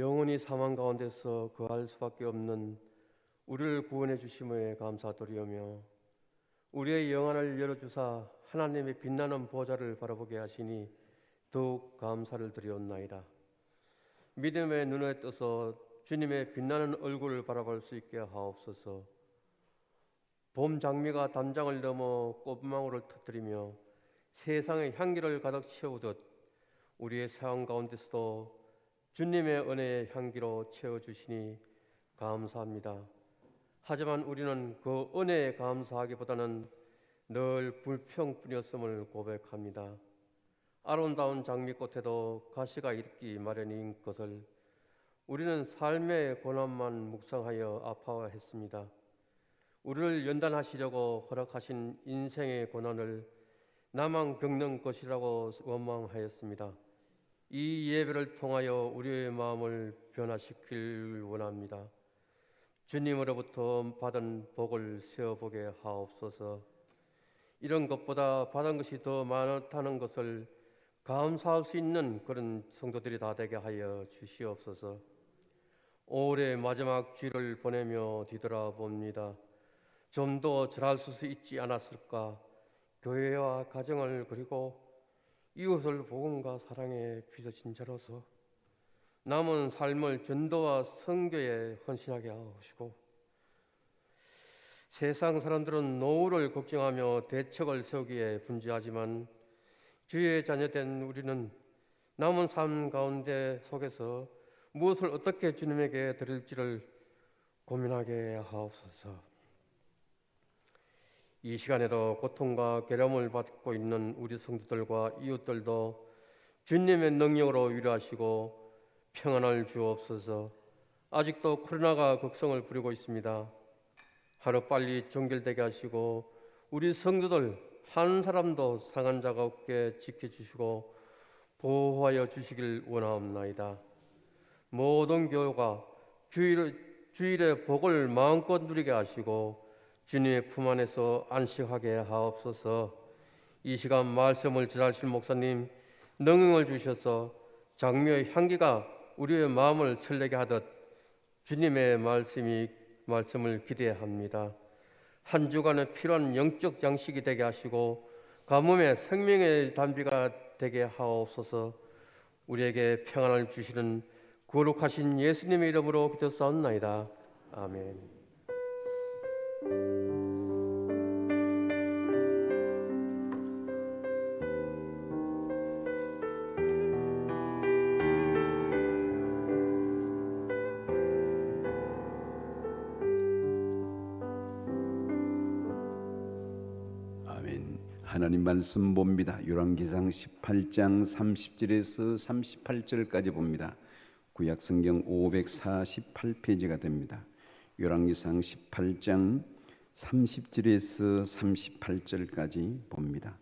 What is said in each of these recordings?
영원히 사망 가운데서 거할 수밖에 없는 우리를 구원해 주심에 감사드리오며 우리의 영안을 열어주사 하나님의 빛나는 보좌를 바라보게 하시니 더욱 감사를 드리옵나이다. 믿음의 눈에 떠서 주님의 빛나는 얼굴을 바라볼 수 있게 하옵소서. 봄 장미가 담장을 넘어 꽃망울을 터뜨리며 세상의 향기를 가득 채우듯 우리의 삶 가운데서도 주님의 은혜의 향기로 채워주시니 감사합니다. 하지만 우리는 그 은혜에 감사하기보다는 늘 불평뿐이었음을 고백합니다. 아름다운 장미꽃에도 가시가 있기 마련인 것을 우리는 삶의 고난만 묵상하여 아파했습니다. 우리를 연단하시려고 허락하신 인생의 고난을 나만 겪는 것이라고 원망하였습니다. 이 예배를 통하여 우리의 마음을 변화시키길 원합니다. 주님으로부터 받은 복을 세어보게 하옵소서. 이런 것보다 받은 것이 더 많다는 것을 감사할 수 있는 그런 성도들이 다 되게 하여 주시옵소서. 올해 마지막 주일을 보내며 뒤돌아봅니다. 좀 더 잘할 수 있지 않았을까? 교회와 가정을 그리고 이웃을 복음과 사랑에 빚어진 자로서 남은 삶을 전도와 선교에 헌신하게 하시고, 세상 사람들은 노후를 걱정하며 대책을 세우기에 분주하지만 주의 자녀된 우리는 남은 삶 가운데 속에서 무엇을 어떻게 주님에게 드릴지를 고민하게 하옵소서. 이 시간에도 고통과 괴로움을 받고 있는 우리 성도들과 이웃들도 주님의 능력으로 위로하시고 평안을 주옵소서. 아직도 코로나가 극성을 부리고 있습니다. 하루빨리 종결되게 하시고 우리 성도들 한 사람도 상한 자가 없게 지켜주시고 보호하여 주시길 원하옵나이다. 모든 교회가 주일의 복을 마음껏 누리게 하시고 주님의 품 안에서 안식하게 하옵소서. 이 시간 말씀을 전하실 목사님 능력을 주셔서 장미의 향기가 우리의 마음을 설레게 하듯 주님의 말씀을 기대합니다. 한 주간의 필요한 영적 양식이 되게 하시고 가뭄에 생명의 담비가 되게 하옵소서. 우리에게 평안을 주시는 거룩하신 예수님의 이름으로 기도하옵나이다. 아멘. 하나님 말씀 봅니다. 열왕기상 18장 30절에서 38절까지 봅니다. 구약성경 548페이지가 됩니다. 열왕기상 18장 30절에서 38절까지 봅니다.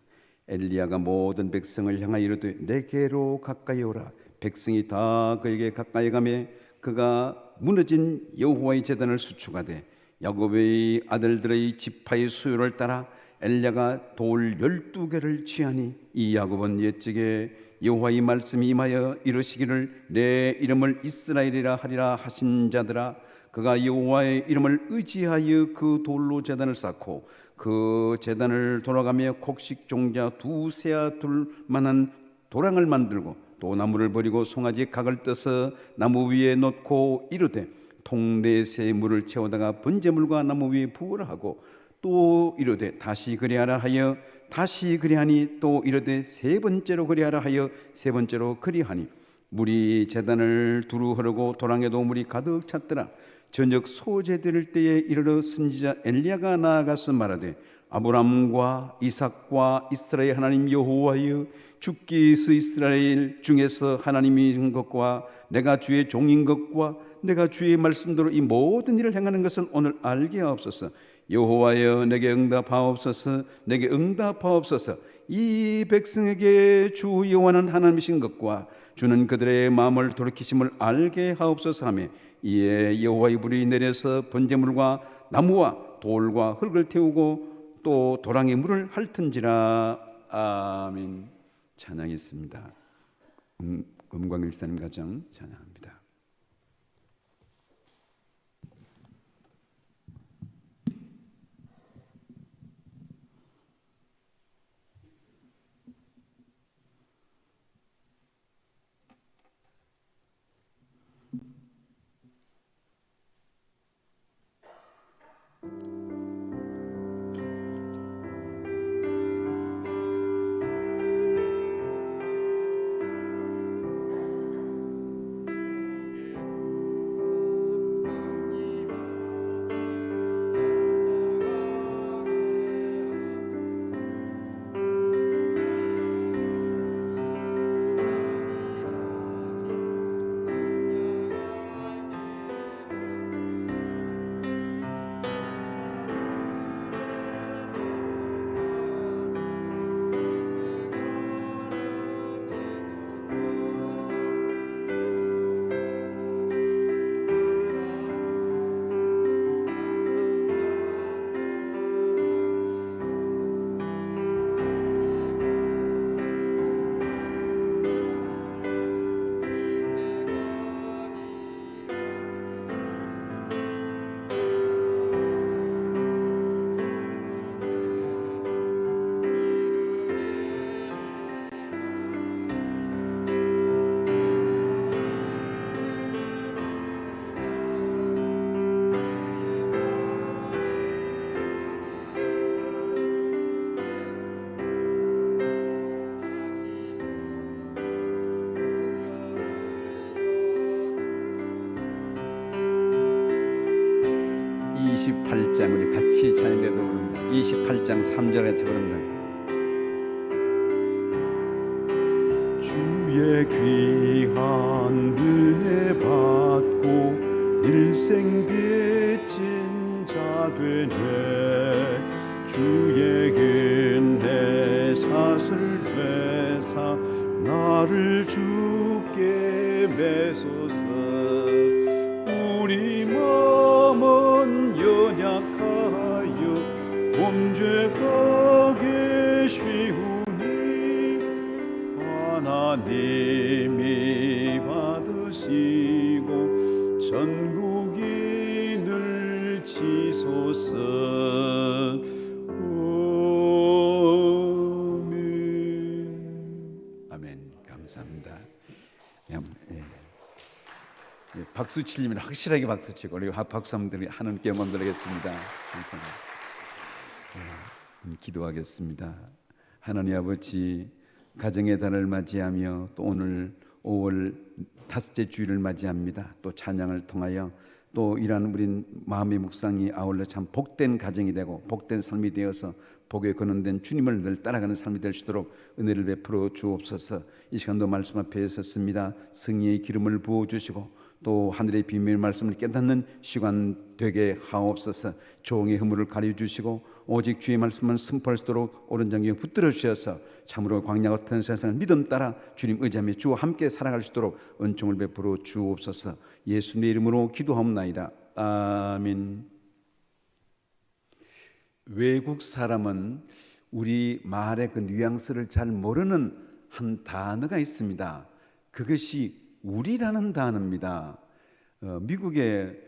엘리야가 모든 백성을 향하여 이르되 내게로 가까이 오라. 백성이 다 그에게 가까이 가매 그가 무너진 여호와의 제단을 수축하되 야곱의 아들들의 지파의 수요를 따라 엘리야가 돌 12개를 취하니 이 야곱은 옛적에 여호와의 말씀이 임하여 이르시기를 내 이름을 이스라엘이라 하리라 하신 자들아, 그가 여호와의 이름을 의지하여 그 돌로 제단을 쌓고 그 제단을 돌아가며 곡식 종자 두세아 둘 만한 도랑을 만들고 또 나무를 버리고 송아지 각을 떠서 나무 위에 놓고 이르되 통내새 물을 채우다가 번제물과 나무 위에 부으라 하고 또 이르되 다시 그리하라 하여 다시 그리하니 또 이르되 세 번째로 그리하라 하여 세 번째로 그리하니 물이 제단을 두루 흐르고 도랑에도 물이 가득 찼더라. 저녁 소제 드릴 때에 이르러 선지자 엘리야가 나아가서 말하되 아브람과 이삭과 이스라엘 하나님 여호와여, 주께서 이스라엘 중에서 하나님인 것과 내가 주의 종인 것과 내가 주의 말씀대로 이 모든 일을 행하는 것은 오늘 알게 하옵소서. 여호와여, 내게 응답하옵소서. 내게 응답하옵소서. 이 백성에게 주 여호와는 하나님이신 것과 주는 그들의 마음을 돌이키심을 알게 하옵소서 하며 이에 여호와의 불이 내려서 번제물과 나무와 돌과 흙을 태우고 또 도랑에 물을 핥은지라. 아멘. 찬양했습니다. 금광일사님 가정 찬양합니다. 28장 우리 같이 찬양해도 부릅니다. 28장 3절 같이 부릅니다. 주의 귀한 은혜 받고 일생 빚진 자 되네 주의 은혜 사슬 회사 나를 주께 매소서 우리 마음은 연약하여 범죄하기 쉬우니 하나님이 받으시고 전국이 늘 지소서 아멘. 감사합니다. 박수 치려면 확실하게 박수 치고 우리 박수 한번 하나님께 영광 드리겠습니다. 감사합니다. 기도하겠습니다. 하나님 아버지, 가정의 달을 맞이하며 또 오늘 5월 다섯째 주일을 맞이합니다. 또 찬양을 통하여 또 이러한 우린 마음의 묵상이 아울러 참 복된 가정이 되고 복된 삶이 되어서 복에 거론된 주님을 늘 따라가는 삶이 될 수 있도록 은혜를 베풀어 주옵소서. 이 시간도 말씀 앞에 섰습니다. 승리의 기름을 부어주시고 또 하늘의 비밀 말씀을 깨닫는 시간 되게 하옵소서. 종의 허물을 가려주시고 오직 주의 말씀만 선포할 수 있도록 오른장에 붙들어 주셔서 참으로 광야 같은 세상을 믿음 따라 주님 의지하며 주와 함께 살아갈 수 있도록 은총을 베풀어 주옵소서. 예수님의 이름으로 기도하옵나이다. 아멘. 외국 사람은 우리 말의 그 뉘앙스를 잘 모르는 한 단어가 있습니다. 그것이 우리라는 단어입니다. 미국에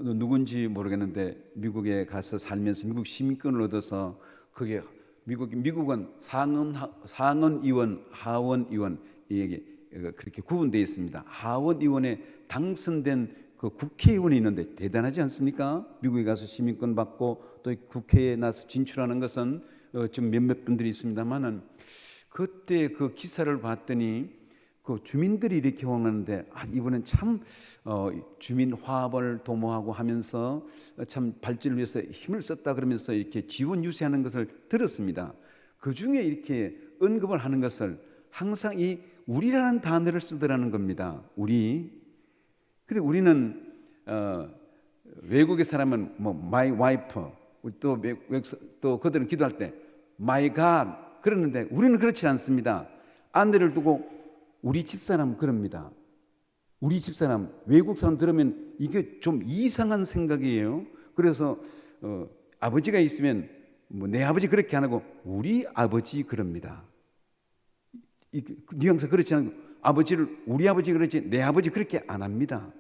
누군지 모르겠는데 미국에 가서 살면서 미국 시민권을 얻어서 그게 미국은 상원 의원, 하원 의원 이게 그렇게 구분되어 있습니다. 하원 의원에 당선된 그 국회의원이 있는데 대단하지 않습니까? 미국에 가서 시민권 받고 또 국회에 나서 진출하는 것은 좀 몇몇 분들이 있습니다만은 그때 그 기사를 봤더니 그 주민들이 이렇게 호응하는데 이번엔 참 주민 화합을 도모하고 하면서 참 발전을 위해서 힘을 썼다 그러면서 이렇게 지원 유세하는 것을 들었습니다. 그 중에 이렇게 언급을 하는 것을 항상 이 우리라는 단어를 쓰더라는 겁니다. 우리. 그리고 우리는 외국의 사람은 뭐 my wife 또 그들은 기도할 때 my God 그러는데 우리는 그렇지 않습니다. 아내를 두고 우리 집사람 그럽니다. 우리 집사람. 외국 사람 들으면 이게 좀 이상한 생각이에요. 그래서 아버지가 있으면 뭐 내 아버지 그렇게 안 하고 우리 아버지 그럽니다. 이 뉘앙스 그렇지 않고 우리 아버지 그렇지 내 아버지 그렇게 안 합니다.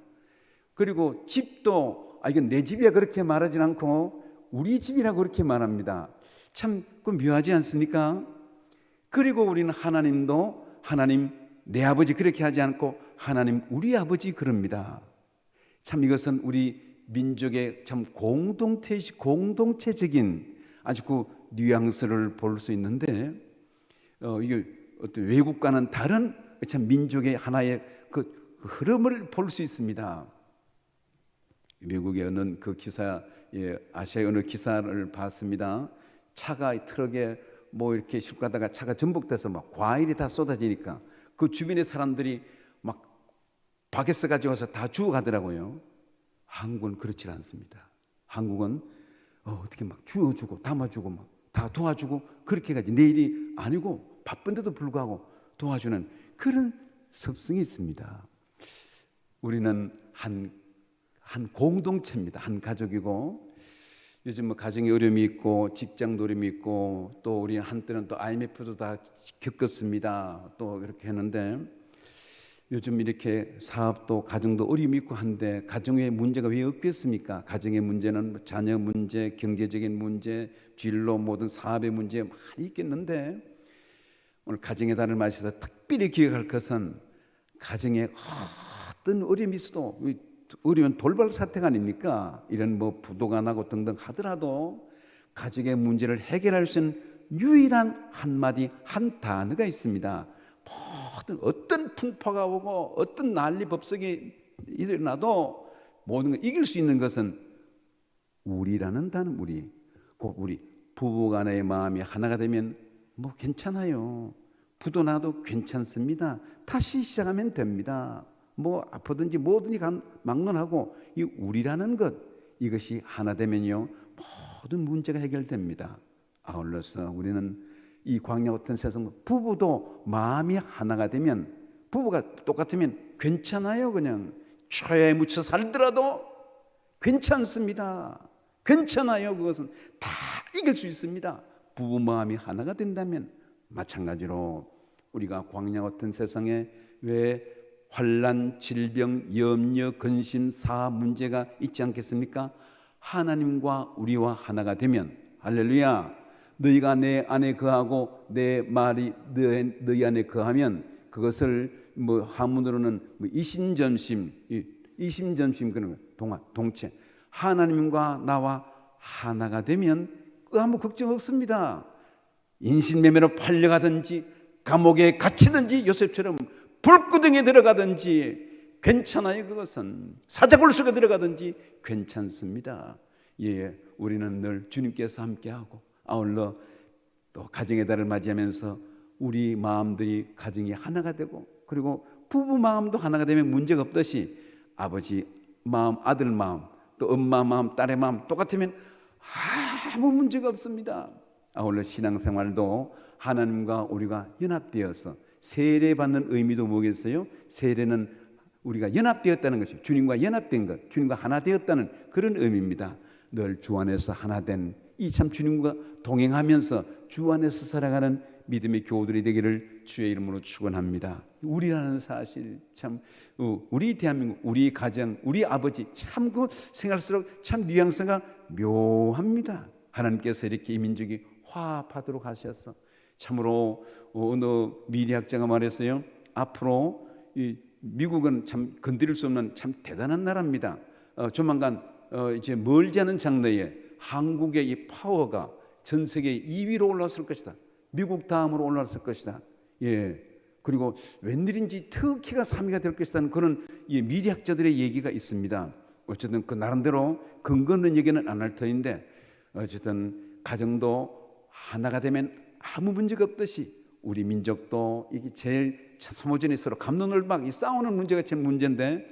그리고 집도 이건 내 집이야 그렇게 말하지 않고 우리 집이라고 그렇게 말합니다. 참 그 묘하지 않습니까? 그리고 우리는 하나님도 하나님 내 아버지 그렇게 하지 않고 하나님 우리 아버지 그럽니다. 참 이것은 우리 민족의 참 공동체적인 아주 그 뉘앙스를 볼 수 있는데 이게 어떤 외국과는 다른 참 민족의 하나의 그 흐름을 볼 수 있습니다. 미국의 어느 그 기사, 아시아의 어느 기사를 봤습니다. 차가 트럭에 뭐 이렇게 싣고 가다가 차가 전복돼서 막 과일이 다 쏟아지니까 그 주변의 사람들이 막 바게스 가져와서 다 주워 가더라고요. 한국은 그렇지 않습니다. 한국은 어떻게 막 주워주고 담아주고 막 다 도와주고 그렇게 가지 내일이 아니고 바쁜데도 불구하고 도와주는 그런 습성이 있습니다. 우리는 한 공동체입니다. 한 가족이고 요즘 뭐 가정에 어려움이 있고 직장도 어려움이 있고 또 우리 한때는 또 IMF도 다 겪었습니다. 또 그렇게 했는데 요즘 이렇게 사업도 가정도 어려움이 있고 한데 가정의 문제가 왜 없겠습니까? 가정의 문제는 자녀 문제, 경제적인 문제, 진로 모든 사업의 문제 많이 있겠는데 오늘 가정의 달을 맞이해서 특별히 기억할 것은 가정에 어떤 어려움이 있어도 어려운 돌발 사태가 아닙니까? 이런 뭐 부도가 나고 등등 하더라도 가정의 문제를 해결할 수 있는 유일한 한마디 한 단어가 있습니다. 어떤 풍파가 오고 어떤 난리 법석이 일어나도 모든 걸 이길 수 있는 것은 우리라는 단어, 우리 부부간의 마음이 하나가 되면 뭐 괜찮아요. 부도 나도 괜찮습니다. 다시 시작하면 됩니다. 뭐 아프든지 뭐든지 막론하고 이 우리라는 것, 이것이 하나 되면요 모든 문제가 해결됩니다. 아울러서 우리는 이 광야 같은 세상, 부부도 마음이 하나가 되면, 부부가 똑같으면 괜찮아요. 그냥 초에 묻혀 살더라도 괜찮습니다. 괜찮아요. 그것은 다 이길 수 있습니다. 부부 마음이 하나가 된다면, 마찬가지로 우리가 광야 같은 세상에 왜 환난, 질병, 염려, 근심, 사 문제가 있지 않겠습니까? 하나님과 우리와 하나가 되면, 할렐루야, 너희가 내 안에 거하고 내 말이 너희 안에 거하면, 그것을 뭐 한문으로는 이심전심 그런 거, 동체, 하나님과 나와 하나가 되면 아무 걱정 없습니다. 인신매매로 팔려가든지 감옥에 갇히든지 요셉처럼 불구덩이에 들어가든지 괜찮아요. 그것은 사자굴 속에 들어가든지 괜찮습니다. 예, 우리는 늘 주님께서 함께하고, 아울러 또 가정의 달을 맞이하면서 우리 마음들이 가정이 하나가 되고, 그리고 부부 마음도 하나가 되면 문제가 없듯이 아버지 마음, 아들 마음, 또 엄마 마음, 딸의 마음 똑같으면 아무 문제가 없습니다. 아울러 신앙생활도 하나님과 우리가 연합되어서, 세례받는 의미도 뭐겠어요? 세례는 우리가 연합되었다는 것이죠. 주님과 연합된 것, 주님과 하나 되었다는 그런 의미입니다. 늘 주 안에서 하나 된 이 참 주님과 동행하면서 주 안에서 살아가는 믿음의 교우들이 되기를 주의 이름으로 축원합니다. 우리라는 사실, 참 우리 대한민국, 우리 가정, 우리 아버지, 참 그 생각할수록 참 뉘앙스가 묘합니다. 하나님께서 이렇게 이 민족이 화합하도록 하셔서, 참으로 어느 미래학자가 말했어요. 앞으로 이 미국은 참 건드릴 수 없는 참 대단한 나라입니다. 조만간 이제 멀지 않은 장래에 한국의 이 파워가 전 세계 2위로 올라왔을 것이다. 미국 다음으로 올라왔을 것이다. 예. 그리고 웬일인지 터키가 3위가 될 것이라는 그런 미래학자들의 얘기가 있습니다. 어쨌든 그 나름대로 근거 있는 얘기는 안 할 터인데, 어쨌든 가정도 하나가 되면 아무 문제가 없듯이 우리 민족도 이게 제일 소모전이 서로 갑론을박 싸우는 문제가 제일 문제인데,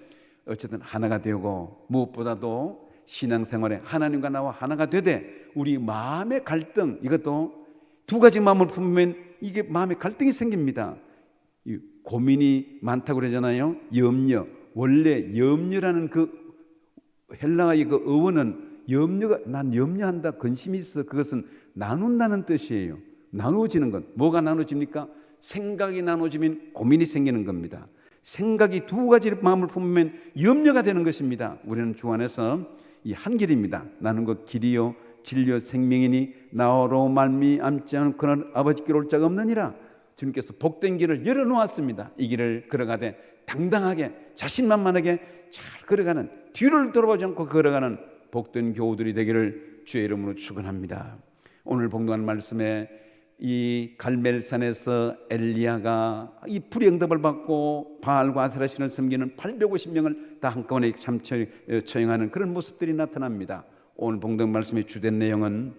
어쨌든 하나가 되고, 무엇보다도 신앙생활에 하나님과 나와 하나가 되되 우리 마음의 갈등, 이것도 두 가지 마음을 품으면 이게 마음의 갈등이 생깁니다. 고민이 많다고 그러잖아요. 염려. 원래 염려라는 그 헬라어의 그 어원은 염려가, 난 염려한다, 근심이 있어, 그것은 나눈다는 뜻이에요. 나누어지는 것. 뭐가 나누어집니까? 생각이 나누어지면 고민이 생기는 겁니다. 생각이 두 가지 마음을 품으면 염려가 되는 것입니다. 우리는 주 안에서 이 한 길입니다. 나는 곧 길이요 진리요 생명이니 나로 말미암지 않은 그런 아버지께로 올 자가 없느니라. 주님께서 복된 길을 열어놓았습니다. 이 길을 걸어가되 당당하게 자신만만하게 잘 걸어가는, 뒤를 돌아보지 않고 걸어가는 복된 교우들이 되기를 주의 이름으로 축원합니다. 오늘 봉독한 말씀에 이 갈멜산에서 엘리야가 이 불의 응답을 받고 바알과 아세라 신을 섬기는 850명을 다 한꺼번에 처형하는 그런 모습들이 나타납니다. 오늘 봉독 말씀의 주된 내용은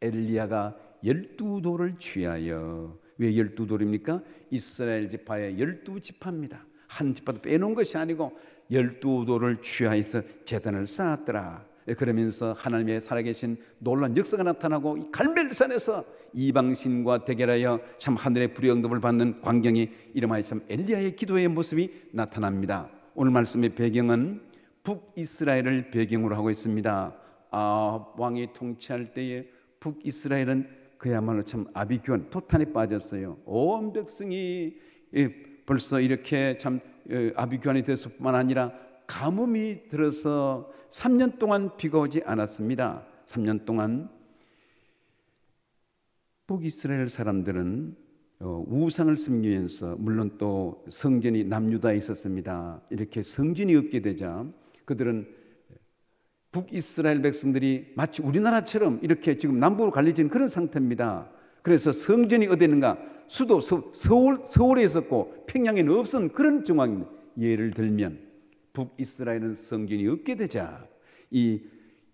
엘리야가 12돌을 취하여, 왜 12돌입니까? 이스라엘 지파의 12지파입니다. 한 지파도 빼놓은 것이 아니고 12돌을 취하여서 제단을 쌓았더라. 그러면서 하나님의 살아계신 놀라운 역사가 나타나고 이 갈멜산에서 이방신과 대결하여 참 하늘의 불의 응답을 받는 광경이 이름하여 참 엘리야의 기도의 모습이 나타납니다. 오늘 말씀의 배경은 북이스라엘을 배경으로 하고 있습니다. 왕이 통치할 때에 북이스라엘은 그야말로 참 아비규환, 토탄에 빠졌어요. 온 백성이 벌써 이렇게 참 아비규환이 됐을 뿐만 아니라 가뭄이 들어서 3년 동안 비가 오지 않았습니다. 3년 동안 북이스라엘 사람들은 우상을 섬기면서, 물론 또 성전이 남유다에 있었습니다. 이렇게 성전이 없게 되자 그들은, 북이스라엘 백성들이 마치 우리나라처럼 이렇게 지금 남북으로 갈려진 그런 상태입니다. 그래서 성전이 어디 있는가? 수도 서울에 있었고 평양에는 없었던 그런 정황입니다. 예를 들면 북이스라엘은 성전이 없게 되자 이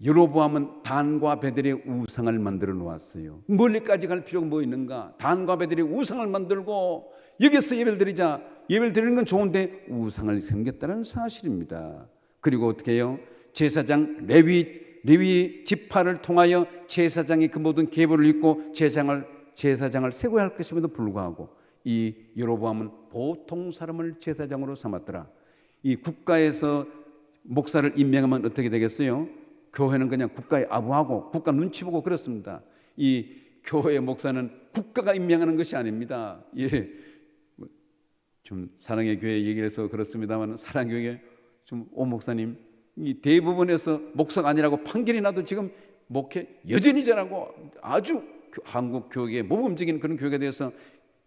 여로보암은 단과 베델의 우상을 만들어 놓았어요. 멀리까지 갈 필요가 뭐 있는가? 단과 베델의 우상을 만들고 여기서 예배를 드리자. 예배를 드리는 건 좋은데 우상을 섬겼다는 사실입니다. 그리고 어떻게 해요? 제사장 레위 지파를 통하여 제사장이 그 모든 계보를 잇고 제사장을 세워야 할 것임에도 불구하고 이 여로보암은 보통 사람을 제사장으로 삼았더라. 이 국가에서 목사를 임명하면 어떻게 되겠어요? 교회는 그냥 국가에 아부하고 국가 눈치 보고 그렇습니다. 이 교회 목사는 국가가 임명하는 것이 아닙니다. 예, 좀 사랑의 교회 얘기를 해서 그렇습니다만 사랑의 교회 좀 오 목사님 이 대부분에서 목사가 아니라고 판결이 나도 지금 목회 여전히 잘하고 아주 한국 교회에 모범적인 그런 교회가 되어서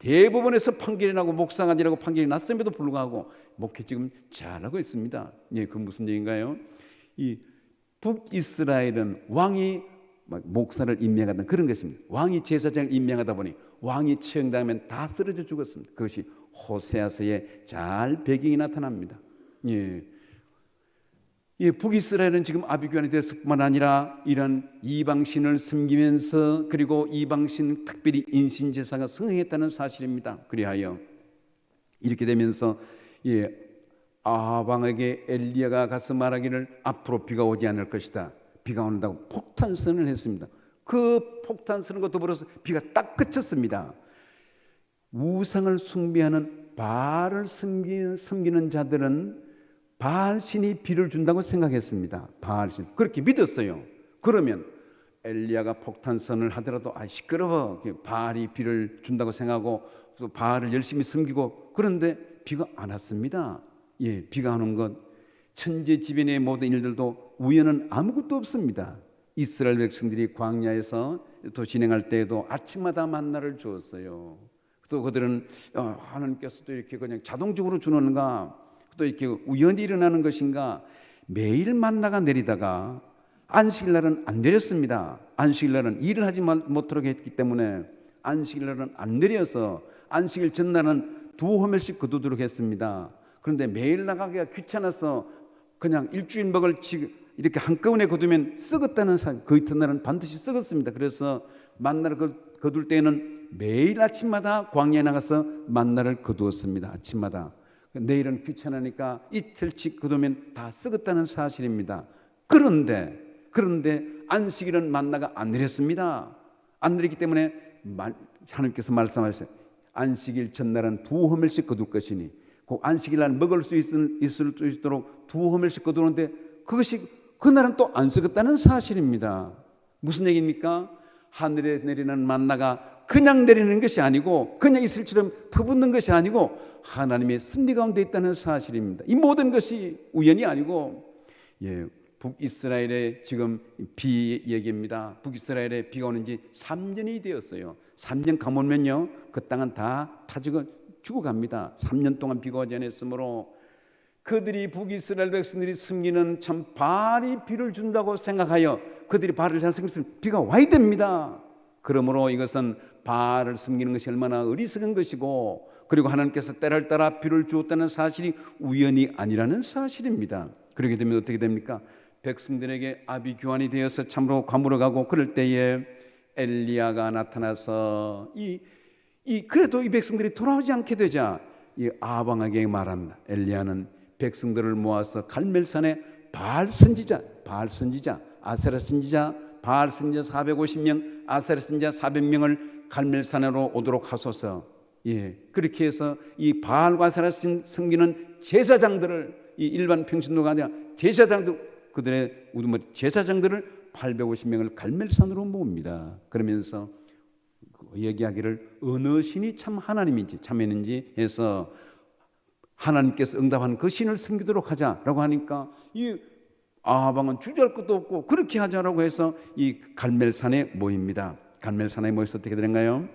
대부분에서 판결이 나고 목사가 아니라고 판결이 났음에도 불구하고 목회 지금 잘하고 있습니다. 예, 그 무슨 얘기인가요? 이 북이스라엘은 왕이 목사를 임명하던 그런 것입니다. 왕이 제사장을 임명하다 보니 왕이 처형당하면 다 쓰러져 죽었습니다. 그것이 호세아서에 잘 배경이 나타납니다. 예. 예, 북이스라엘은 지금 아비규환이 됐을 뿐만 아니라 이런 이방신을 섬기면서 그리고 이방신 특별히 인신제사가 성행했다는 사실입니다. 그리하여 이렇게 되면서 예, 아방에게 엘리야가 가서 말하기를 앞으로 비가 오지 않을 것이다. 비가 온다고 폭탄선을 했습니다. 그 폭탄선과 더불어서 비가 딱 그쳤습니다. 우상을 숭배하는 바알을 섬기는 자들은 바알신이 비를 준다고 생각했습니다. 바알신 그렇게 믿었어요. 그러면 엘리야가 폭탄선을 하더라도 시끄러워 바알이 비를 준다고 생각하고 또 바알을 열심히 섬기고 그런데 비가 안 왔습니다. 예, 비가 안 온 것 천재지변의 모든 일들도 우연은 아무것도 없습니다. 이스라엘 백성들이 광야에서 또 진행할 때에도 아침마다 만나를 주었어요. 또 그들은 하나님께서 또 이렇게 그냥 자동적으로 주는가 또 이렇게 우연히 일어나는 것인가 매일 만나가 내리다가 안식일날은 안 내렸습니다. 안식일날은 일을 하지 못하도록 했기 때문에 안식일날은 안 내려서 안식일 전날은 2호멜씩 거두도록 했습니다. 그런데 매일 나가기가 귀찮아서 그냥 일주일 먹을 이렇게 한꺼번에 거두면 썩었다는 사실 그 이튿날은 반드시 썩었습니다. 그래서 만나를 거둘 때는 매일 아침마다 광야에 나가서 만나를 거두었습니다. 아침마다. 내일은 귀찮으니까 이틀씩 거두면 다 썩었다는 사실입니다. 그런데 안식일은 만나가 안 내렸습니다. 안 내리기 때문에 하나님께서 말씀하셨어요. 안식일 전날은 2호멜씩 거둘 것이니 그 안식일날 먹을 수 있도록 2호멜씩 거두는데 그것이 그날은 또 안 썩었다는 사실입니다. 무슨 얘기입니까? 하늘에 내리는 만나가 그냥 내리는 것이 아니고 그냥 이슬처럼 퍼붓는 것이 아니고 하나님의 섭리 가운데 있다는 사실입니다. 이 모든 것이 우연이 아니고 북이스라엘의 지금 비 얘기입니다. 북이스라엘에 비가 오는 지 3년이 되었어요. 3년 가물면요 그 땅은 다 죽어갑니다. 3년 동안 비가 오지 않았으므로 그들이 북이스라엘 백성들이 섬기는 참 바알이 비를 준다고 생각하여 그들이 바알을 잘 섬겼으면 비가 와야 됩니다. 그러므로 이것은 바알을 섬기는 것이 얼마나 어리석은 것이고 그리고 하나님께서 때를 따라 비를 주었다는 사실이 우연이 아니라는 사실입니다. 그렇게 되면 어떻게 됩니까? 백성들에게 아비규환이 되어서 참으로 과물어가고 그럴 때에 엘리야가 나타나서 그래도 이 백성들이 돌아오지 않게 되자 이 아방에게 말합니다. 엘리야는 백성들을 모아서 갈멜산에 바알 선지자, 아세라 선지자, 바알 선지자 450명, 아세라 선지자 400명을 갈멜산으로 오도록 하소서. 그렇게 해서 이 바알과 아세라 섬기는 제사장들을 이 일반 평신도가 아니라 그들의 우두머리 제사장들을 850명을 갈멜산으로 모읍니다. 그러면서 얘기하기를 어느 신이 참 하나님인지 참했는지 해서 하나님께서 응답한 그 신을 섬기도록 하자라고 하니까 이 아방은 주저할 것도 없고 그렇게 하자라고 해서 이 갈멜산에 모입니다. 갈멜산에 모여서 어떻게 되는가요?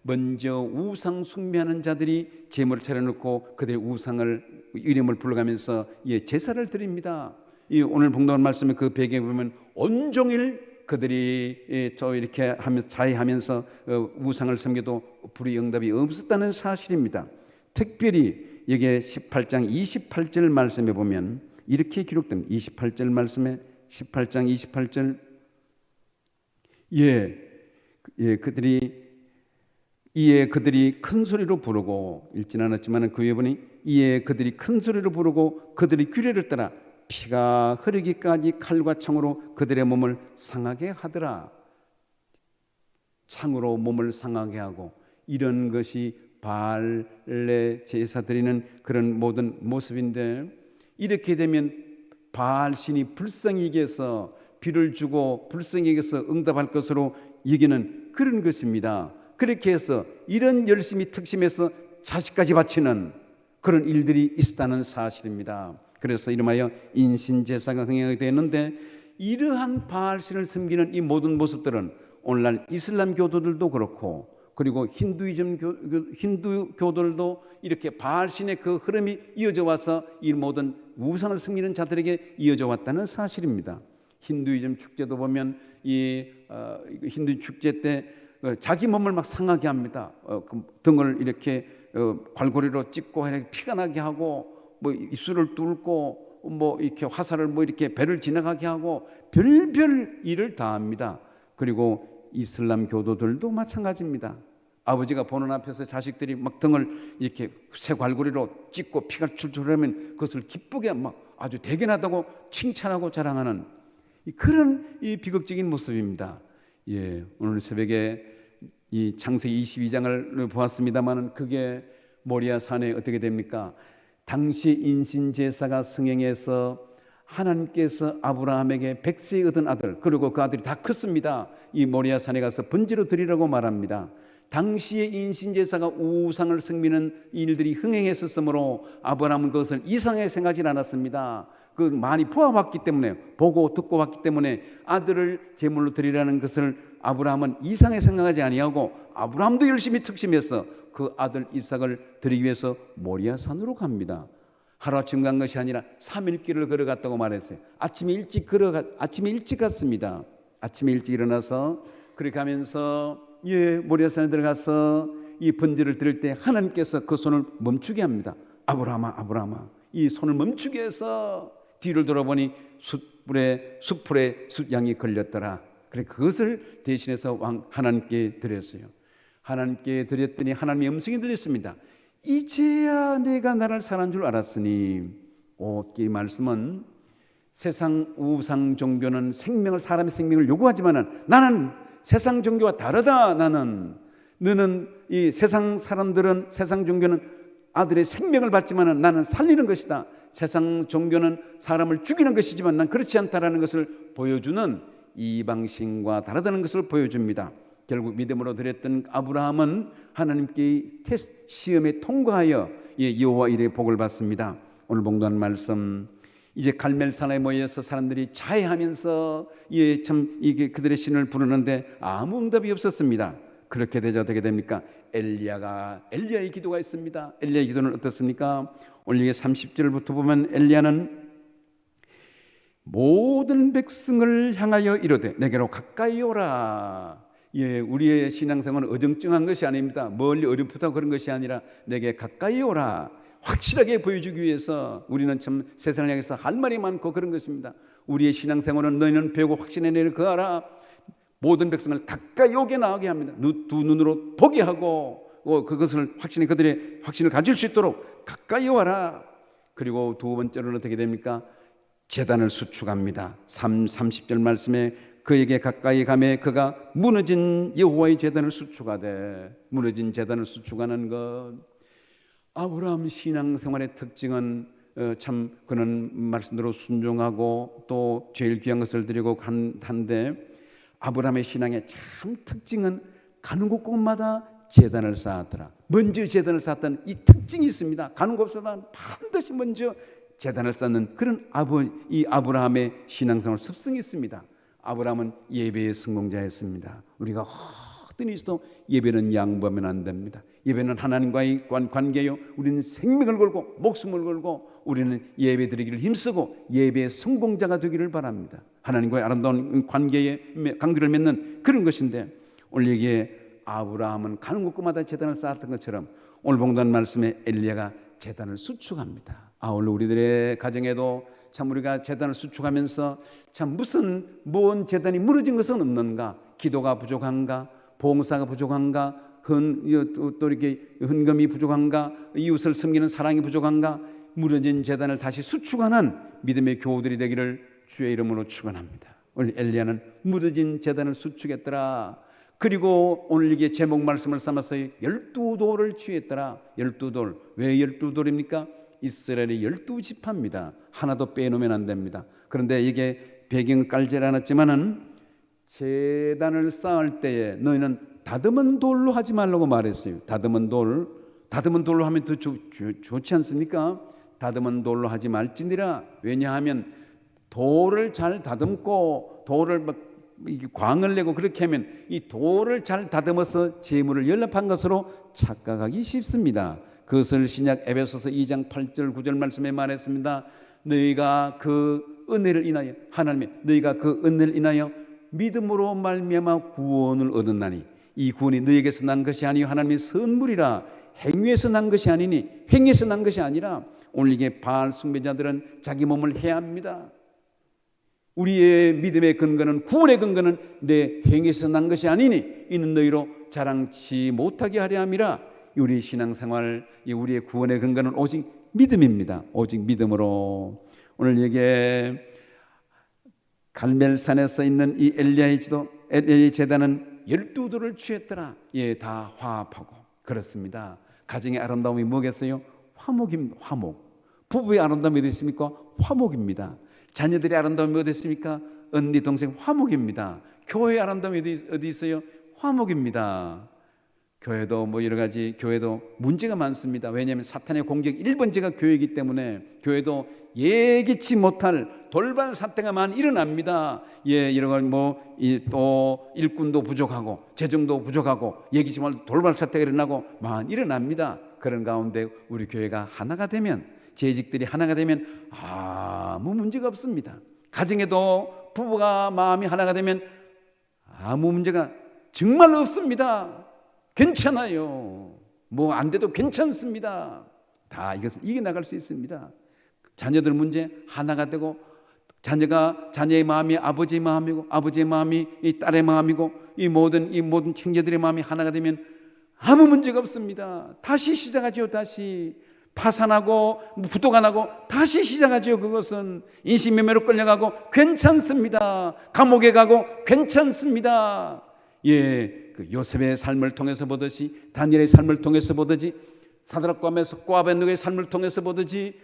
먼저 우상 숭배하는 자들이 제물을 차려놓고 그들의 우상을 이름을 불러가면서 제사를 드립니다. 이 오늘 봉독한 말씀의 그 배경에 보면 온종일 그들이 또 이렇게 하면서 자해하면서 우상을 섬겨도 불의 응답이 없었다는 사실입니다. 특별히 여기에 18장 28절 말씀에 보면 이렇게 기록됩니다. 28절 말씀에 18장 28절 그들이 큰 소리로 부르고 읽진 않았지만 그 위에 보니 이에 그들이 큰 소리로 부르고 그들이 규례를 따라 피가 흐르기까지 칼과 창으로 그들의 몸을 상하게 하더라. 창으로 몸을 상하게 하고 이런 것이 바알의 제사 드리는 그런 모든 모습인데 이렇게 되면 바알 신이 불쌍히 여겨서 비를 주고 불쌍히 여겨서 응답할 것으로 여기는 그런 것입니다. 그렇게 해서 이런 열심히 특심해서 자식까지 바치는 그런 일들이 있었다는 사실입니다. 그래서 이름하여 인신제사가 흥행하게 되었는데 이러한 바알신을 섬기는 이 모든 모습들은 오늘날 이슬람 교도들도 그렇고 그리고 힌두 교도들도 이렇게 바알신의 그 흐름이 이어져 와서 이 모든 우상을 섬기는 자들에게 이어져 왔다는 사실입니다. 힌두이즘 축제도 보면 이 힌두 축제 때 자기 몸을 막 상하게 합니다. 등을 이렇게 갈고리로 찍고 피가 나게 하고 뭐 입술을 뚫고 뭐 이렇게 화살을 뭐 이렇게 배를 지나가게 하고 별별 일을 다 합니다. 그리고 이슬람 교도들도 마찬가지입니다. 아버지가 보는 앞에서 자식들이 막 등을 이렇게 새 갈고리로 찍고 피가 출출하면 그것을 기쁘게 막 아주 대견하다고 칭찬하고 자랑하는 그런 이 비극적인 모습입니다. 오늘 새벽에 이 창세기 22장을 보았습니다만 그게 모리아 산에 어떻게 됩니까? 당시 인신제사가 승행해서 하나님께서 아브라함에게 100세에 얻은 아들 그리고 그 아들이 다 컸습니다. 이 모리아 산에 가서 번제로 드리라고 말합니다. 당시의 인신제사가 우상을 섬기는 일들이 흥행했었으므로 아브라함은 그것을 이상하게 생각하지 않았습니다. 그 많이 보아왔기 때문에 보고 듣고 왔기 때문에 아들을 제물로 드리라는 것을 아브라함은 이상하게 생각하지 아니하고 아브라함도 열심히 특심해서 그 아들 이삭을 드리기 위해서 모리아 산으로 갑니다. 하루아침 간 것이 아니라 3일 길을 걸어갔다고 말했어요. 아침에 일찍 갔습니다. 아침에 일찍 일어나서 그렇게 하면서 모리아 산에 들어가서 이 번제를 드릴 때 하나님께서 그 손을 멈추게 합니다. 아브라함아 이 손을 멈추게 해서 뒤를 돌아보니 숯불에 숫양이 걸렸더라. 그래 그것을 대신해서 하나님께 드렸어요. 하나님께 드렸더니 하나님의 음성이 들렸습니다. 이제야 내가 나를 사랑한 줄 알았으니 이 말씀은 세상 우상 종교는 사람의 생명을 요구하지만 나는 세상 종교와 다르다. 너는 이 세상 사람들은 세상 종교는 아들의 생명을 받지만 나는 살리는 것이다. 세상 종교는 사람을 죽이는 것이지만 난 그렇지 않다라는 것을 보여주는 이방신과 다르다는 것을 보여줍니다. 결국 믿음으로 드렸던 아브라함은 하나님께 시험에 통과하여 여호와 이레의 복을 받습니다. 오늘 봉독한 말씀 이제 갈멜산에 모여서 사람들이 자해하면서 참 이게 그들의 신을 부르는데 아무 응답이 없었습니다. 그렇게 되자 어떻게 됩니까? 엘리야의 기도가 있습니다. 엘리야의 기도는 어떻습니까? 오늘 이게 30절부터 보면 엘리야는 모든 백성을 향하여 이르되 내게로 가까이 오라. 우리의 신앙생활은 어정쩡한 것이 아닙니다. 멀리 어렴풋하고 그런 것이 아니라 내게 가까이 오라. 확실하게 보여주기 위해서 우리는 참 세상을 향해서 할 말이 많고 그런 것입니다. 우리의 신앙생활은 너희는 배우고 확신에 내려 거하라. 모든 백성을 가까이 오게 나오게 합니다. 두 눈으로 보게 하고 그것을 그들의 확신을 가질 수 있도록 가까이 와라. 그리고 두 번째로는 어떻게 됩니까? 제단을 수축합니다. 30절 말씀에 그에게 가까이 가매 그가 무너진 여호와의 제단을 수축하되 무너진 제단을 수축하는 것. 아브라함 신앙생활의 특징은 참 그는 말씀대로 순종하고 또 제일 귀한 것을 드리고 한데 아브라함의 신앙의 참 특징은 가는 곳곳마다 제단을 쌓았더라. 먼저 제단을 쌓았다는 이 특징이 있습니다. 가는 곳마다 반드시 먼저 제단을 쌓는 그런 이 아브라함의 신앙생활 습성이 있습니다. 아브라함은 예배의 성공자였습니다. 우리가 어떤 일도 예배는 양보하면 안 됩니다. 예배는 하나님과의 관계요. 우리는 생명을 걸고 목숨을 걸고 우리는 예배 드리기를 힘쓰고 예배의 성공자가 되기를 바랍니다. 하나님과의 아름다운 관계에 관계를 맺는 그런 것인데 오늘 여기에 아브라함은 가는 곳마다 제단을 쌓았던 것처럼 오늘 봉독한 말씀에 엘리야가 제단을 수축합니다. 오늘 우리들의 가정에도 참 우리가 제단을 수축하면서 참 뭔 제단이 무너진 것은 없는가? 기도가 부족한가? 봉사가 부족한가? 또 이렇게 헌금이 부족한가? 이웃을 섬기는 사랑이 부족한가? 무너진 제단을 다시 수축하는 믿음의 교우들이 되기를 주의 이름으로 축원합니다. 오늘 엘리야는 무너진 제단을 수축했더라. 그리고 오늘 이게 제목 말씀을 삼아서 12돌을 취했더라. 12돌. 왜 12돌입니까? 이스라엘의 12지파입니다. 하나도 빼놓으면 안 됩니다. 그런데 이게 배경을 깔지 않았지만은 제단을 쌓을 때에 너희는 다듬은 돌로 하지 말라고 말했어요. 다듬은 돌로 하면 더 좋지 않습니까? 다듬은 돌로 하지 말지니라. 왜냐하면 돌을 잘 다듬고 돌을 막 광을 내고 그렇게 하면 이 돌을 잘 다듬어서 재물을 연합한 것으로 착각하기 쉽습니다. 그것을 신약 에베소서 2장 8절 9절 말씀에 말했습니다. 너희가 그 은혜를 인하여 하나님의 너희가 그 은혜를 인하여 믿음으로 말미암아 구원을 얻었나니 이 구원이 너희에게서 난 것이 아니요 하나님의 선물이라. 행위에서 난 것이 아니니 행위에서 난 것이 아니라. 오늘 이게 바알 숭배자들은 자기 몸을 해합니다. 우리의 믿음의 근거는 구원의 근거는 내 행위에서 난 것이 아니니 이는 너희로 자랑치 못하게 하려 함이라. 우리 신앙생활, 우리의 구원의 근거는 오직 믿음입니다. 오직 믿음으로. 오늘 이게 갈멜산에서 있는 이 엘리야의 제단은 12돌을 취했더라. 다 화합하고 그렇습니다. 가정의 아름다움이 뭐겠어요? 화목입니다. 화목. 부부의 아름다움이 어디 있습니까? 화목입니다. 자녀들의 아름다움이 어디 있습니까? 언니 동생 화목입니다. 교회의 아름다움이 어디 있어요? 화목입니다. 교회도 여러 가지 교회도 문제가 많습니다. 왜냐하면 사탄의 공격 1번째가 교회이기 때문에 교회도 예기치 못할 돌발 사태가 많이 일어납니다. 이런 또 일꾼도 부족하고 재정도 부족하고 예기치 못할 돌발 사태가 일어나고 많이 일어납니다. 그런 가운데 우리 교회가 하나가 되면, 재직들이 하나가 되면 아무 문제가 없습니다. 가정에도 부부가 마음이 하나가 되면 아무 문제가 정말 없습니다. 괜찮아요. 안 돼도 괜찮습니다. 다 이것을 이겨나갈 수 있습니다. 자녀들 문제 하나가 되고, 자녀의 마음이 아버지의 마음이고, 아버지의 마음이 이 딸의 마음이고, 이 모든 형제들의 마음이 하나가 되면 아무 문제가 없습니다. 다시 시작하죠. 다시 파산하고 부도가 나고 다시 시작하죠. 그것은 인신매매로 끌려가고 괜찮습니다. 감옥에 가고 괜찮습니다. 그 요셉의 삶을 통해서 보듯이, 다니엘의 삶을 통해서 보듯이, 사드락과 메삭과 아벳네고의 삶을 통해서 보듯이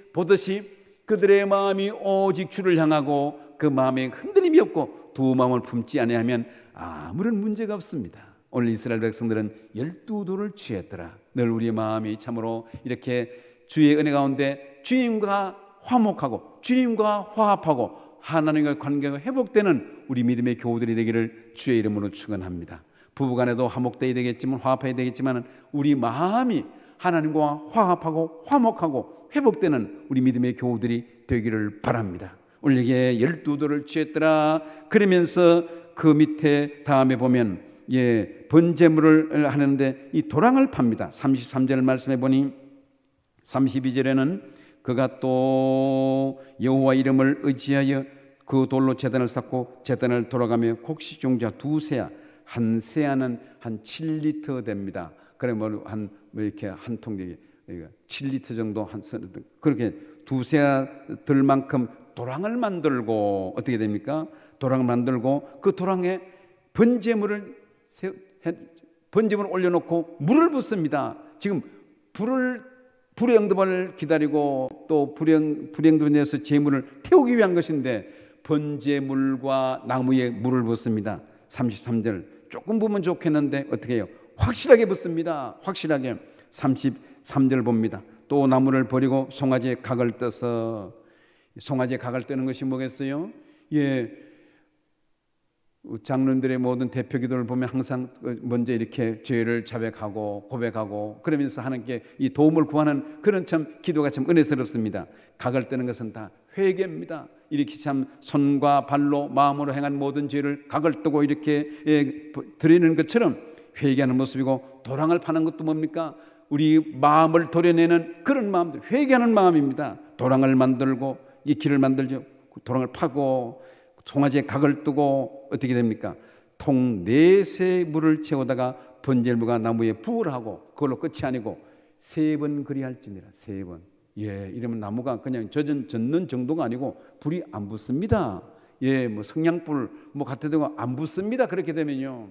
그들의 마음이 오직 주를 향하고 그 마음에 흔들림이 없고 두 마음을 품지 아니하면 아무런 문제가 없습니다. 오늘 이스라엘 백성들은 12돌을 취했더라. 늘 우리의 마음이 참으로 이렇게 주의 은혜 가운데 주님과 화목하고 주님과 화합하고 하나님과 관계가 회복되는 우리 믿음의 교우들이 되기를 주의 이름으로 축원합니다. 부부간에도 화목되어야 되겠지만, 화합해야 되겠지만, 우리 마음이 하나님과 화합하고 화목하고 회복되는 우리 믿음의 교우들이 되기를 바랍니다. 오늘 이게 12돌을 취했더라. 그러면서 그 밑에 다음에 보면 번제물을 하는데 이 도랑을 팝니다. 33절 말씀해 보니 32절에는 그가 또 여호와 이름을 의지하여 그 돌로 제단을 쌓고 제단을 돌아가며 곡식종자 2세야, 한 세야는 한 7리터 됩니다. 그래 이렇게 한 통에 7리터 정도 그렇게 2세야들만큼 도랑을 만들고, 어떻게 됩니까? 도랑을 만들고 그 도랑에 번제물을 올려놓고 물을 붓습니다. 지금 불의 응답을 기다리고 또 불의 응답에 대해서 제물을 태우기 위한 것인데 번제물과 나무에 물을 붓습니다. 33절 조금 부으면 좋겠는데 어떻게 해요? 확실하게 붓습니다. 확실하게. 33절 봅니다. 또 나무를 버리고 송아지의 각을 떠서, 송아지의 각을 뜨는 것이 뭐겠어요? 장로님들의 모든 대표 기도를 보면 항상 먼저 이렇게 죄를 자백하고 고백하고 그러면서 하나님께 이 도움을 구하는 그런 참 기도가 참 은혜스럽습니다. 각을 뜨는 것은 다 회개입니다. 이렇게 참 손과 발로 마음으로 행한 모든 죄를 각을 뜨고 이렇게 드리는 것처럼 회개하는 모습이고, 도랑을 파는 것도 뭡니까? 우리 마음을 도려내는 그런 마음들, 회개하는 마음입니다. 도랑을 만들고 이 길을 만들죠. 도랑을 파고 송아지에 각을 뜨고 어떻게 됩니까? 통 4세 물을 채우다가 번제물과 나무에 부을 하고 그걸로 끝이 아니고 3번 그리할지니라. 3번. 이러면 나무가 그냥 젖는 정도가 아니고 불이 안 붙습니다. 뭐 성냥불 뭐 같은 데가 안 붙습니다. 그렇게 되면요.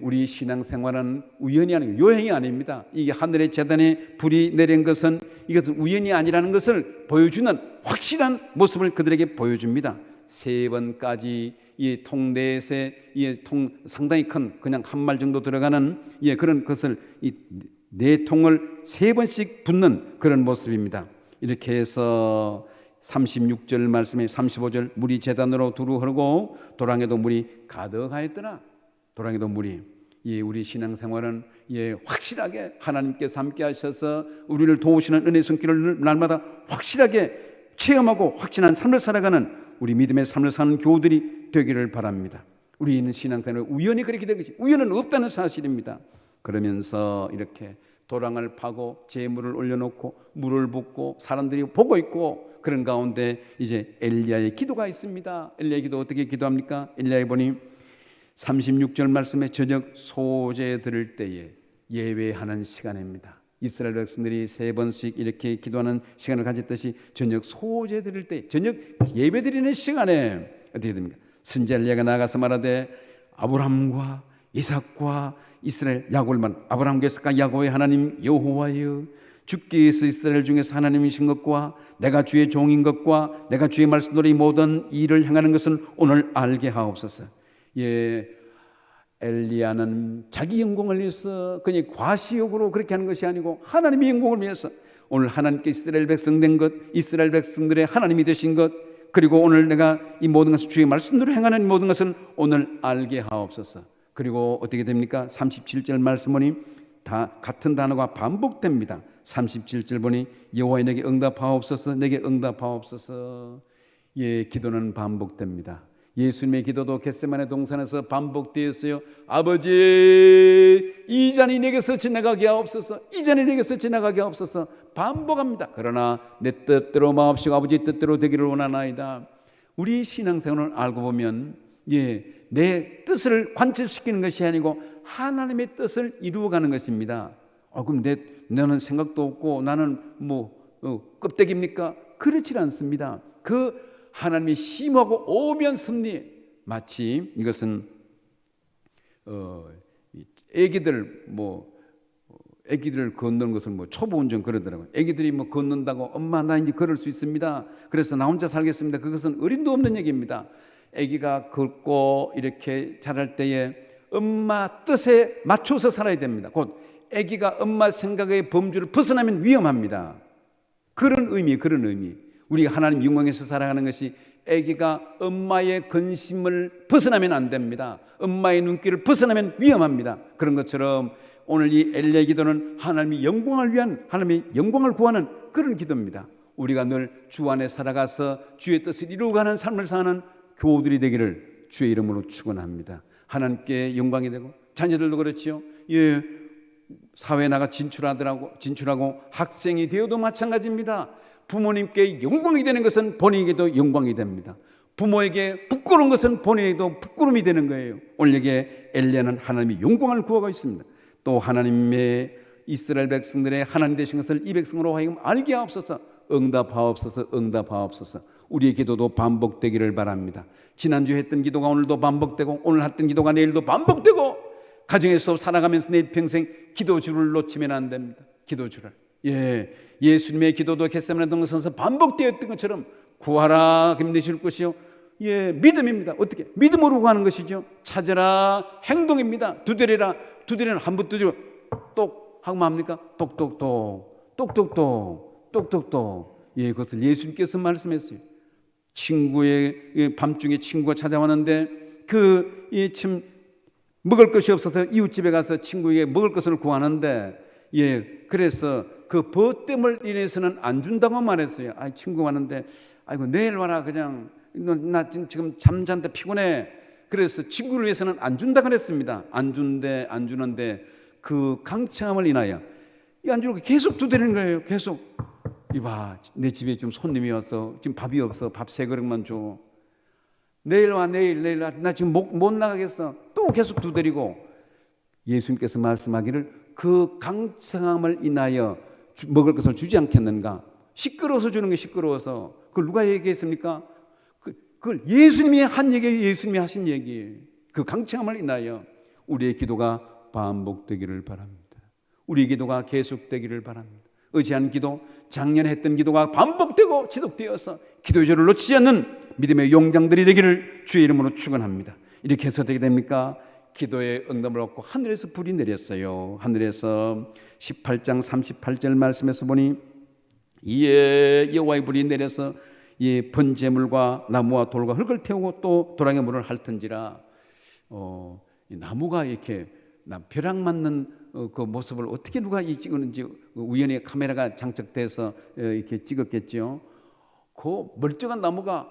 우리 신앙생활은 우연이 아니고 요행이 아닙니다. 이게 하늘의 재단에 불이 내린 것은 이것은 우연이 아니라는 것을 보여주는 확실한 모습을 그들에게 보여줍니다. 3번까지 이 통넷에 상당히 큰 그냥 한 말 정도 들어가는 그런 것을 이 4통을 3번씩 붓는 그런 모습입니다. 이렇게 해서 36절 말씀에 35절 물이 제단으로 두루 흐르고 도랑에도 물이 가득하였더라. 도랑에도 물이 우리 신앙생활은 확실하게 하나님께서 함께 하셔서 우리를 도우시는 은혜 손길을 날마다 확실하게 체험하고 확신한 삶을 살아가는 우리 믿음의 삶을 사는 교우들이 되기를 바랍니다. 우리는 신앙생활은 우연히 그렇게 되는 것이 우연은 없다는 사실입니다. 그러면서 이렇게 도랑을 파고 재물을 올려놓고 물을 붓고 사람들이 보고 있고 그런 가운데 이제 엘리야의 기도가 있습니다. 엘리야의 기도 어떻게 기도합니까? 엘리야에 보니 36절 말씀에 저녁 소제 드릴 때에 예배하는 시간입니다. 이스라엘 백성들이 3번씩 이렇게 기도하는 시간을 가졌듯이 저녁 소제 드릴 때 저녁 예배 드리는 시간에 어떻게 됩니까? 선지자 엘리야가 나가서 말하되 아브라함과 이삭과 이스라엘 야곱만 아브라함과 이삭과 야곱의 하나님 여호와여 주께서 이스라엘 중에서 하나님이신 것과 내가 주의 종인 것과 내가 주의 말씀대로 이 모든 일을 행하는 것을 오늘 알게 하옵소서. 엘리야는 자기 영광을 위해서 그냥 과시욕으로 그렇게 하는 것이 아니고 하나님의 영광을 위해서 오늘 하나님께 이스라엘 백성 된 것, 이스라엘 백성들의 하나님이 되신 것, 그리고 오늘 내가 이 모든 것을 주의 말씀대로 행하는 모든 것을 오늘 알게 하옵소서. 그리고 어떻게 됩니까? 37절 말씀 보니 다 같은 단어가 반복됩니다. 37절 보니 여호와 내게 응답하옵소서, 내게 응답하옵소서. 기도는 반복됩니다. 예수님의 기도도 겟세마네 동산에서 반복되었어요. 아버지 이 잔이 내게서 지나가게 하옵소서, 이 잔이 내게서 지나가게 하옵소서. 반복합니다. 그러나 내 뜻대로 마옵시고 아버지 뜻대로 되기를 원하나이다. 우리 신앙생활을 알고 보면 내 뜻을 관철시키는 것이 아니고 하나님의 뜻을 이루어가는 것입니다. 그럼 너는 생각도 없고 나는 껍데기입니까? 그렇지 않습니다. 그 하나님이 심하고 오면 섭리. 마치 이것은 애기들 걷는 것을 초보 운전 그러더라고요. 애기들이 걷는다고 엄마 나 이제 걸을 수 있습니다. 그래서 나 혼자 살겠습니다. 그것은 어림도 없는 얘기입니다. 애기가 걷고 이렇게 자랄 때에 엄마 뜻에 맞춰서 살아야 됩니다. 곧 애기가 엄마 생각의 범주를 벗어나면 위험합니다. 그런 의미. 우리가 하나님 영광에서 살아가는 것이 아기가 엄마의 근심을 벗어나면 안 됩니다. 엄마의 눈길을 벗어나면 위험합니다. 그런 것처럼 오늘 이 엘리야의 기도는 하나님의 영광을 위한, 하나님의 영광을 구하는 그런 기도입니다. 우리가 늘 주 안에 살아가서 주의 뜻을 이루어가는 삶을 사는 교우들이 되기를 주의 이름으로 축원합니다. 하나님께 영광이 되고 자녀들도 그렇지요. 사회에 나가 진출하고 학생이 되어도 마찬가지입니다. 부모님께 영광이 되는 것은 본인에게도 영광이 됩니다. 부모에게 부끄러운 것은 본인에게도 부끄러움이 되는 거예요. 오늘 여기에 엘리야는 하나님의 영광을 구하고 있습니다. 또 하나님의 이스라엘 백성들의 하나님 되신 것을 이 백성으로 하여금 알게 하옵소서. 응답하옵소서. 우리의 기도도 반복되기를 바랍니다. 지난주에 했던 기도가 오늘도 반복되고 오늘 했던 기도가 내일도 반복되고 가정에서 살아가면서 내 평생 기도줄을 놓치면 안 됩니다. 기도줄을. 예수님의 기도도 겟세마네 동산에서 반복되었던 것처럼 구하라 그러면 내실 것이요. 믿음입니다. 어떻게? 믿음으로 구하는 것이죠. 찾으라 행동입니다. 두드리라 한 번 두드리고 똑 하고 뭡니까? 똑똑똑 그것을 예수님께서 말씀했어요. 밤중에 친구가 찾아왔는데 참 먹을 것이 없어서 이웃집에 가서 친구에게 먹을 것을 구하는데 그래서 그 벗됨을 인해서는 안 준다고 말했어요. 친구 왔는데 아이고 내일 와라 그냥 나 지금 잠잔데 피곤해. 그래서 친구를 위해서는 안 준다 그랬습니다. 안 주는데 그 강청함을 인하여 안 주고 계속 두드리는 거예요. 계속 이봐, 내 집에 좀 손님이 와서 지금 밥이 없어. 밥 3그릇만 줘. 내일 와, 내일 와. 나 지금 못 나가겠어. 또 계속 두드리고, 예수님께서 말씀하기를 그 강성함을 인하여 먹을 것을 주지 않겠는가? 시끄러워서 주는 게 시끄러워서. 그걸 누가 얘기했습니까? 그걸 예수님이 한 얘기예요. 예수님이 하신 얘기예요. 그 강청함을 인하여 우리의 기도가 반복되기를 바랍니다. 우리의 기도가 계속되기를 바랍니다. 의지한 기도, 작년에 했던 기도가 반복되고 지속되어서 기도의 저를 놓치지 않는 믿음의 용장들이 되기를 주의 이름으로 축원합니다. 이렇게 해서 되게 됩니까? 기도의 응답을 얻고 하늘에서 불이 내렸어요. 하늘에서 18장 38절 말씀에서 보니 이에 여호와의 불이 내려서 이 번제물과 나무와 돌과 흙을 태우고 또 도랑의 물을 핥은지라. 이 나무가 이렇게 벼락 맞는 그 모습을 어떻게 누가 찍었는지 우연히 카메라가 장착돼서 이렇게 찍었겠죠. 그 멀쩡한 나무가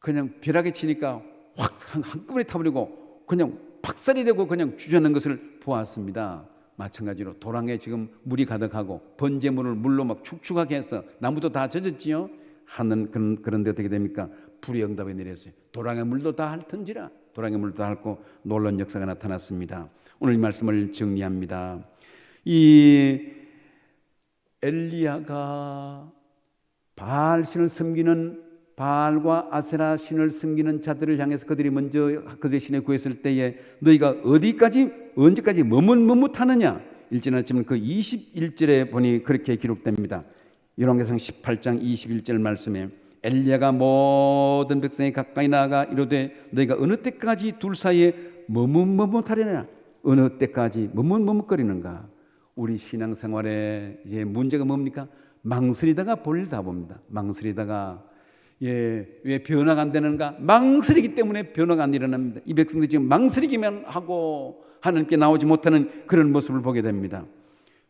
그냥 벼락에 치니까 확 한꺼번에 타버리고 그냥 박살이 되고 그냥 주저하는 것을 보았습니다. 마찬가지로 도랑에 지금 물이 가득하고 번제물을 물로 막 축축하게 해서 나무도 다 젖었지요. 하는 그런데 어떻게 됩니까? 불의 응답이 내렸어요. 도랑의 물도 다 핥은지라. 도랑의 물도 핥고 놀라운 역사가 나타났습니다. 오늘 이 말씀을 정리합니다. 이 엘리야가 바알 신을 섬기는 바알과 아세라 신을 섬기는 자들을 향해서 그들이 먼저 그들의 신에 구했을 때에 너희가 언제까지 머뭇머뭇하느냐? 일전에 지금 그 21절에 보니 그렇게 기록됩니다. 열왕기상 18장 21절 말씀에 엘리야가 모든 백성이 가까이 나아가 이르되 너희가 어느 때까지 둘 사이에 머뭇머뭇하려냐? 어느 때까지 머뭇머뭇거리는가? 우리 신앙생활에 이제 문제가 뭡니까? 망설이다가 볼일 다 봅니다. 망설이다가 왜 변화가 안 되는가? 망설이기 때문에 변화가 안 일어납니다. 이 백성들이 지금 망설이기만 하고 하나님께 나오지 못하는 그런 모습을 보게 됩니다.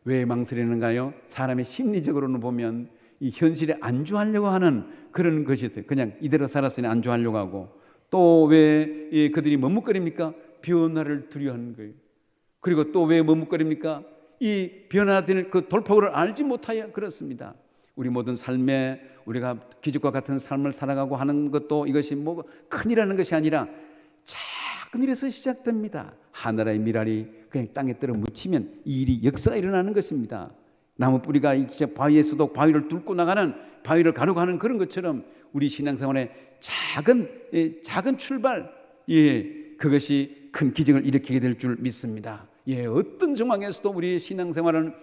왜 망설이는가요? 사람의 심리적으로는 보면 이 현실에 안주하려고 하는 그런 것이 있어요. 그냥 이대로 살았으니 안주하려고 하고, 또 왜 그들이 머뭇거립니까? 변화를 두려워하는 거예요. 그리고 또 왜 머뭇거립니까? 이 변화되는 그 돌파구를 알지 못하여 그렇습니다. 우리 모든 삶에 우리가 기적과 같은 삶을 살아가고 하는 것도 이것이 뭐 큰일이라는 것이 아니라 작은 일에서 시작됩니다. 하늘의 미랄이 그냥 땅에 떨어 묻히면 이 일이 역사가 일어나는 것입니다. 나무 뿌리가 이제 바위에서도 바위를 뚫고 나가는, 바위를 가르고 하는 그런 것처럼 우리 신앙생활의 작은 출발, 그것이 큰 기적을 일으키게 될 줄 믿습니다. 어떤 상황에서도 우리의 신앙생활은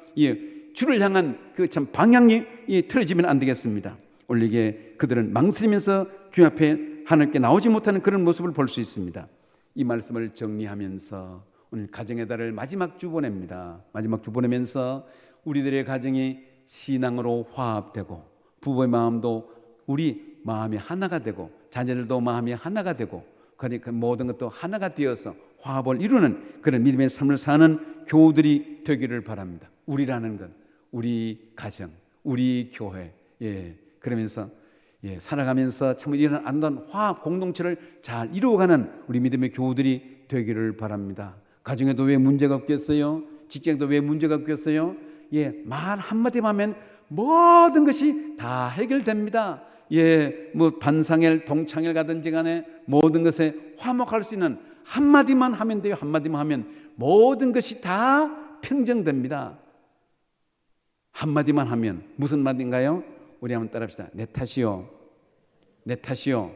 주를 향한 그 참 방향이 틀어지면 안 되겠습니다. 올리게 그들은 망설이면서 주 앞에 하나님께 나오지 못하는 그런 모습을 볼 수 있습니다. 이 말씀을 정리하면서 오늘 가정의 달을 마지막 주 보냅니다. 마지막 주 보내면서 우리들의 가정이 신앙으로 화합되고 부부의 마음도 우리 마음이 하나가 되고 자녀들도 마음이 하나가 되고 그러니까 모든 것도 하나가 되어서 화합을 이루는 그런 믿음의 삶을 사는 교우들이 되기를 바랍니다. 우리라는 것, 우리 가정, 우리 교회, 그러면서 살아가면서 참 이런 안전 화합 공동체를 잘 이루어가는 우리 믿음의 교우들이 되기를 바랍니다. 가정에도 왜 문제가 없겠어요? 직장도 왜 문제가 없겠어요? 말 한마디만 하면 모든 것이 다 해결됩니다. 뭐 반상일, 동창일 가든지 간에 모든 것에 화목할 수 있는 한마디만 하면 돼요. 한마디만 하면 모든 것이 다 평정됩니다. 한마디만 하면 무슨 말인가요? 우리 한번 따라합시다. 내 탓이요. 내 탓이요.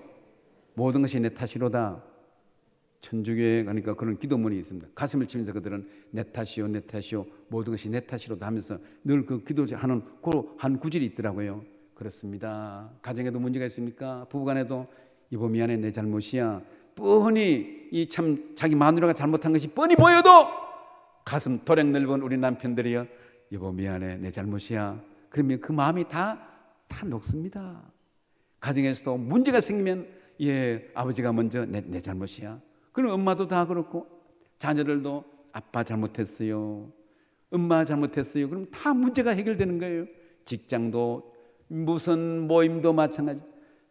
모든 것이 내 탓이로다. 천주교에 가니까 그런 기도문이 있습니다. 가슴을 치면서 그들은 내 탓이요, 내 탓이요, 모든 것이 내 탓이로다 하면서 늘 그 기도하는 그 한 구절이 있더라고요. 그렇습니다. 가정에도 문제가 있습니까? 부부간에도 여보 미안해, 내 잘못이야. 뻔히 이 참 자기 마누라가 잘못한 것이 뻔히 보여도 가슴 도량 넓은 우리 남편들이요, 여보 미안해, 내 잘못이야. 그러면 그 마음이 다 녹습니다. 가정에서도 문제가 생기면 아버지가 먼저 내 잘못이야. 그럼 엄마도 다 그렇고 자녀들도 아빠 잘못했어요, 엄마 잘못했어요. 그럼 다 문제가 해결되는 거예요. 직장도 무슨 모임도 마찬가지.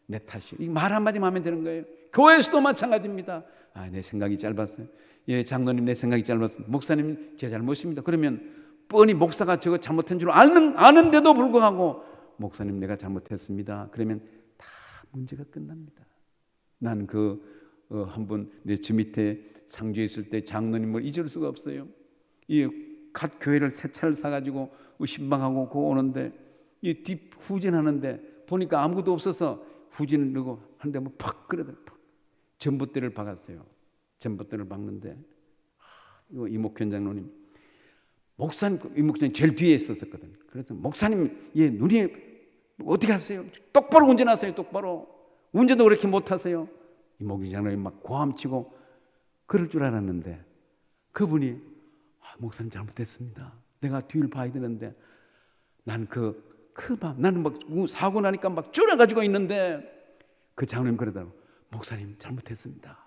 내 탓이요. 말 한마디만 하면 되는 거예요. 교회에서도 마찬가지입니다. 내 생각이 짧았어요. 장로님 내 생각이 짧았어요. 목사님 제 잘못입니다. 그러면 뻔히 목사가 저거 잘못한 줄 아는데도 불구하고 목사님 내가 잘못했습니다. 그러면 다 문제가 끝납니다. 나는 한번 내 집 밑에 상주에 있을 때 장로님을 잊을 수가 없어요. 이 갓 교회를 새 차를 사가지고 신방하고 그거 오는데 이 뒷 후진하는데 보니까 아무것도 없어서 후진을 넣고 하는데 뭐 팍 그러더라. 팍. 전봇대를 박았어요. 전봇대를 박는데 이거 이목현 장로님, 목사님, 이목현 제일 뒤에 있었거든. 그래서 목사님, 예, 눈이 어떻게 하세요? 똑바로 운전하세요. 똑바로. 운전도 그렇게 못하세요. 이목현 장로님 막 고함치고 그럴 줄 알았는데 그분이 목사님 잘못했습니다. 내가 뒤를 봐야 되는데 나는 나는 막 사고 나니까 막 쫄아가지고 있는데 그 장로님 그러더라고. 목사님 잘못했습니다.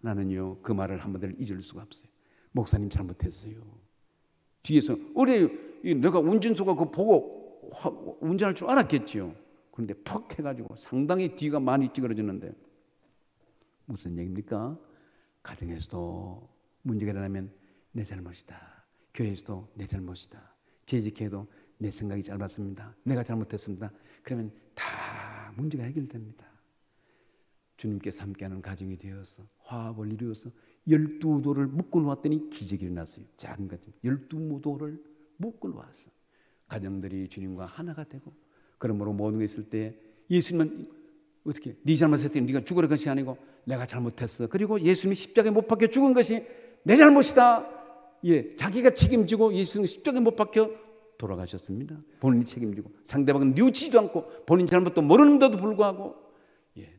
나는요 그 말을 한마디를 잊을 수가 없어요. 목사님 잘못했어요. 뒤에서 내가 운전소가 그거 보고 운전할 줄 알았겠지요. 그런데 퍽 해가지고 상당히 뒤가 많이 찌그러지는데 무슨 얘기입니까? 가정에서도 문제가 일어나면 내 잘못이다. 교회에서도 내 잘못이다. 재직해도 내 생각이 짧았습니다. 내가 잘못했습니다. 그러면 다 문제가 해결됩니다. 주님께서 함께하는 가정이 되어서 화합을 이루어서 12도를 묶어 놓았더니 기적이 일어났어요. 작은 가정 12도를 묶어 놓았어. 가정들이 주님과 하나가 되고 그러므로 모든 게 있을 때 예수님은 어떻게 네 잘못했을 때 네가 죽으라 것이 아니고 내가 잘못했어. 그리고 예수님이 십자가에 못 박혀 죽은 것이 내 잘못이다. 예, 자기가 책임지고 예수님이 십자가에 못 박혀 돌아가셨습니다. 본인이 책임지고 상대방은 뉘우치지도 않고 본인 잘못도 모르는데도 불구하고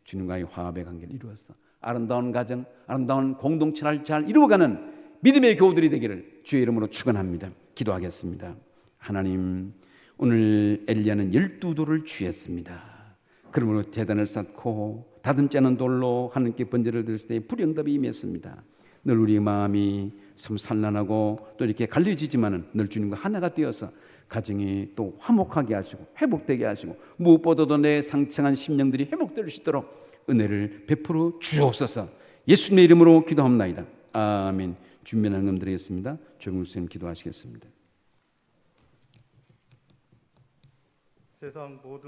주님과의 화합의 관계를 이루었어. 아름다운 가정, 아름다운 공동체를 잘 이루어가는 믿음의 교우들이 되기를 주의 이름으로 축원합니다. 기도하겠습니다. 하나님, 오늘 엘리야는 12돌을 취했습니다. 그러므로 제단을 쌓고 다듬지 않은 돌로 하나님께 번제를 드렸을 때 불응답이 임했습니다. 늘 우리 마음이 참 산란하고 또 이렇게 갈려지지만은 늘 주님과 하나가 되어서 가정이 또 화목하게 하시고 회복되게 하시고 무엇보다도 내 상처한 심령들이 회복될 수 있도록 은혜를 베풀어 주옵소서. 예수님의 이름으로 기도합나이다. 아멘. 준비한 금 드리겠습니다. 조경 선생님 기도하시겠습니다. 세상 모든